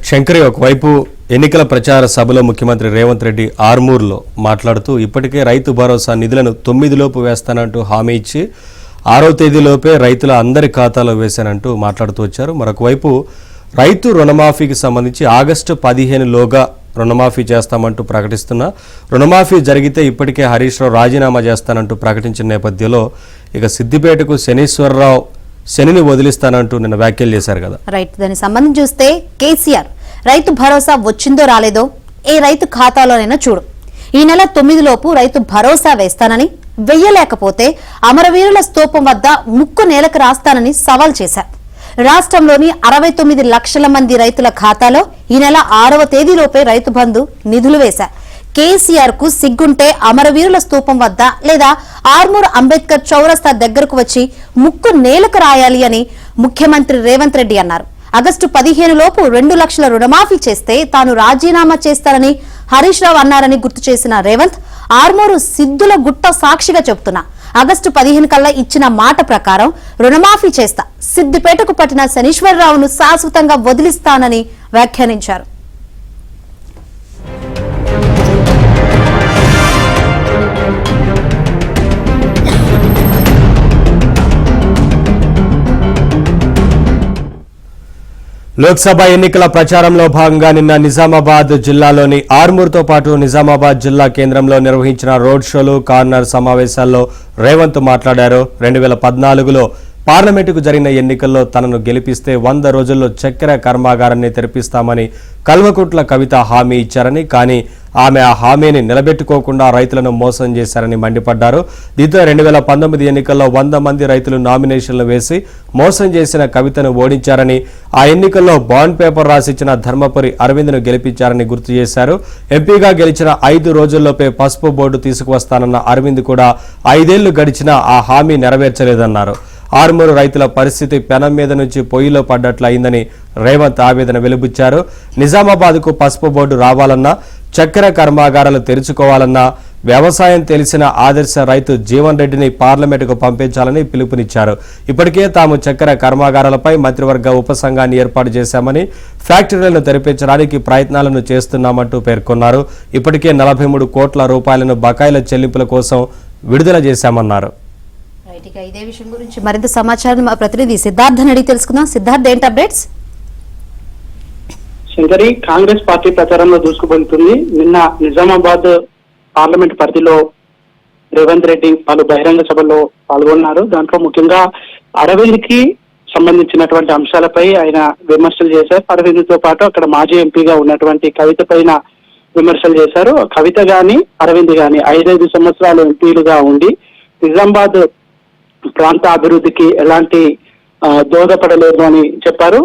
శంకరి ఒకవైపు ఎన్నికల ప్రచార సభలో ముఖ్యమంత్రి రేవంత్ రెడ్డి ఆర్మూర్లో మాట్లాడుతూ ఇప్పటికే రైతు భరోసా నిధులను 9 లోపు వేస్తానంటూ హామీ ఇచ్చి 6వ తేదీలోపే రైతుల అందరి ఖాతాలో వేశానంటూ మాట్లాడుతూ వచ్చారు. మరొకవైపు రైతు రుణమాఫీకి సంబంధించి ఆగస్టు 15 లోగా రుణమాఫీ చేస్తామంటూ ప్రకటిస్తున్నా రుణమాఫీ జరిగితే ఇప్పటికే హరీష్ రావు రాజీనామా చేస్తానంటూ ప్రకటించిన నేపథ్యంలో ఇక సిద్దిపేటకు శనీశ్వరరావు శనిని వదిలిస్తానంటూ నిన్న వ్యాఖ్యలు చేశారు కదా. రైట్, దానికి సంబంధించి చూస్తే కేసీఆర్ రైతు భరోసా వచ్చిందో రాలేదో ఏ రైతు ఖాతాలోనైనా చూడు, ఈ నెల 9 లోపు రైతు భరోసా వేస్తానని, వెయ్యలేకపోతే అమరవీరుల స్తూపం వద్ద ముక్కు నేలకు రాస్తానని సవాల్ చేశారు. రాష్ట్రంలోని 69 లక్షల మంది రైతుల ఖాతాలో ఈ నెల 6వ తేదీలోపే రైతు బంధు నిధులు వేశారు. కేసీఆర్ కు సిగ్గుంటే అమరవీరుల స్తూపం వద్ద లేదా ఆర్మూర్ అంబేద్కర్ చౌరస్తా దగ్గరకు వచ్చి ముక్కు నేలకు రాయాలి అని ముఖ్యమంత్రి రేవంత్ రెడ్డి అన్నారు. ఆగస్టు 15 లోపు 2 లక్షల రుణమాఫీ చేస్తే తాను రాజీనామా చేస్తానని హరీష్ రావు అన్నారని గుర్తు చేసిన రేవంత్, ఆర్మూరు సిద్ధుల గుట్ట సాక్షిగా చెబుతున్నా ఆగస్టు 15 కల్లా ఇచ్చిన మాట ప్రకారం రుణమాఫీ చేస్తా, సిద్దిపేటకు పట్టిన శనీశ్వరరావును శాశ్వతంగా వదిలిస్తానని వ్యాఖ్యానించారు. లోక్సభ ఎన్నికల ప్రచారంలో భాగంగా నిన్న నిజామాబాద్ జిల్లాలోని ఆర్మూర్తో పాటు నిజామాబాద్ జిల్లా కేంద్రంలో నిర్వహించిన రోడ్ షోలు, కార్నర్ సమావేశాల్లో రేవంత్ మాట్లాడారు. 2014లో పార్లమెంటుకు జరిగిన ఎన్నికల్లో తనను గెలిపిస్తే 100 రోజుల్లో చక్కెర కర్మాగారాన్ని తెరిపిస్తామని కల్వకుట్ల కవిత హామీ ఇచ్చారని, కానీ ఆమె ఆ హామీని నిలబెట్టుకోకుండా రైతులను మోసం చేశారని మండిపడ్డారు. దీంతో 2019 ఎన్నికల్లో 100 మంది రైతులు నామినేషన్లు వేసి మోసం చేసిన కవితను ఓడించారని, ఆ ఎన్నికల్లో బాండ్ పేపర్ రాసిచ్చిన ధర్మపురి అరవింద్ను గెలిపించారని గుర్తు చేశారు. ఎంపీగా గెలిచిన 5 రోజుల్లోపే పసుపు బోర్డు తీసుకువస్తానన్న అరవింద్ కూడా 5 ఏళ్లు గడిచినా ఆ హామీ నెరవేర్చలేదన్నారు. ఆర్మూరు రైతుల పరిస్థితి పెనం మీద నుంచి పొయ్యిలో పడ్డట్లు అయిందని రేవంత్ ఆవేదన వెలుబుచ్చారు. నిజామాబాద్కు పసుపు బోర్డు రావాలన్నా, చక్కెర కర్మాగారాలు తెరుచుకోవాలన్నా వ్యవసాయం తెలిసిన ఆదర్శ రైతు జీవన్ రెడ్డిని పార్లమెంటుకు పంపించాలని పిలుపునిచ్చారు. ఇప్పటికే తాము చక్కెర కర్మాగారాలపై మంత్రివర్గ ఉపసంఘాన్ని ఏర్పాటు చేశామని, ఫ్యాక్టరీలను తెరిపించడానికి ప్రయత్నాలను చేస్తున్నామంటూ పేర్కొన్నారు. ఇప్పటికే 43 కోట్ల రూపాయలను బకాయిల చెల్లింపుల కోసం విడుదల చేశామన్నారు. ఇదే విషయం గురించి మరింత సమాచారం మా ప్రతినిధి సిద్ధార్థ్ అడిగి తెలుసుకుందాం. సిద్ధార్థ్, ఏంటి అప్డేట్స్? శంకరి, కాంగ్రెస్ పార్టీ ప్రచారంలో దూసుకుపోతుంది. నిన్న నిజామాబాద్ పార్లమెంట్ పరిధిలో రేవంత్ రెడ్డి పలు బహిరంగ సభల్లో పాల్గొన్నారు. దాంట్లో ముఖ్యంగా అరవింద్ కి సంబంధించినటువంటి అంశాలపై ఆయన విమర్శలు చేశారు. అరవింద్ తో పాటు అక్కడ మాజీ ఎంపీగా ఉన్నటువంటి కవిత పైన విమర్శలు చేశారు. కవిత గాని అరవింద్ గాని 5 సంవత్సరాలు ఎంపీలుగా ఉండి నిజామాబాద్ ప్రాంత అభివృద్ధికి ఎలాంటి దోహదపడలేదు అని చెప్పారు.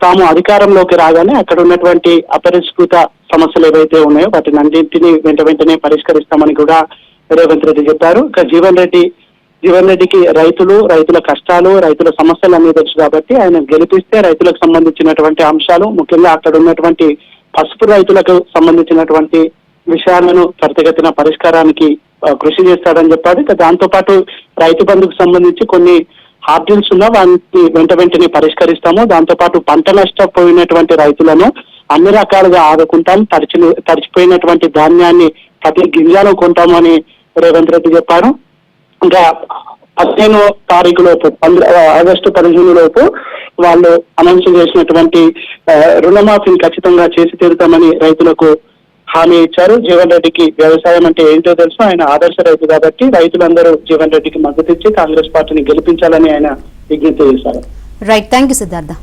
తాము అధికారంలోకి రాగానే అక్కడ ఉన్నటువంటి అపరిష్కృత సమస్యలు ఏవైతే ఉన్నాయో వాటిని అన్నింటినీ వెంటనే పరిష్కరిస్తామని కూడా రేవంత్ రెడ్డి చెప్పారు. ఇక జీవన్ రెడ్డికి రైతుల కష్టాలు, రైతుల సమస్యలు అన్ని తెలుసు కాబట్టి ఆయన గెలిపిస్తే రైతులకు సంబంధించినటువంటి అంశాలు, ముఖ్యంగా అక్కడ ఉన్నటువంటి పసుపు రైతులకు సంబంధించినటువంటి విషయాలను త్వరితగతిన పరిష్కారానికి కృషి చేస్తాడని చెప్పాడు. ఇక దాంతో పాటు రైతు బంధుకు సంబంధించి కొన్ని హార్డిల్స్ ఉన్నా వాటిని వెంటనే పరిష్కరిస్తాము. దాంతో పాటు పంట నష్టపోయినటువంటి రైతులను అన్ని రకాలుగా ఆదుకుంటాం. తడిచిపోయినటువంటి ధాన్యాన్ని ప్రతి గింజను కొంటామని రేవంత్ రెడ్డి చెప్పారు. ఇంకా 15వ తారీఖు లోపు ఆగస్టు 15 లోపు వాళ్ళు అనౌన్స్ చేసినటువంటి రుణమాఫీని ఖచ్చితంగా చేసి తీరుతామని రైతులకు హామీ ఇచ్చారు. జీవన్ రెడ్డికి వ్యవసాయం అంటే ఏంటో తెలుసు, ఆయన ఆదర్శ రైతు కాబట్టి రైతులందరూ జీవన్ రెడ్డికి మద్దతు ఇచ్చి కాంగ్రెస్ పార్టీని గెలిపించాలని ఆయన విజ్ఞప్తి చేశారు. Right, thank you Siddhartha.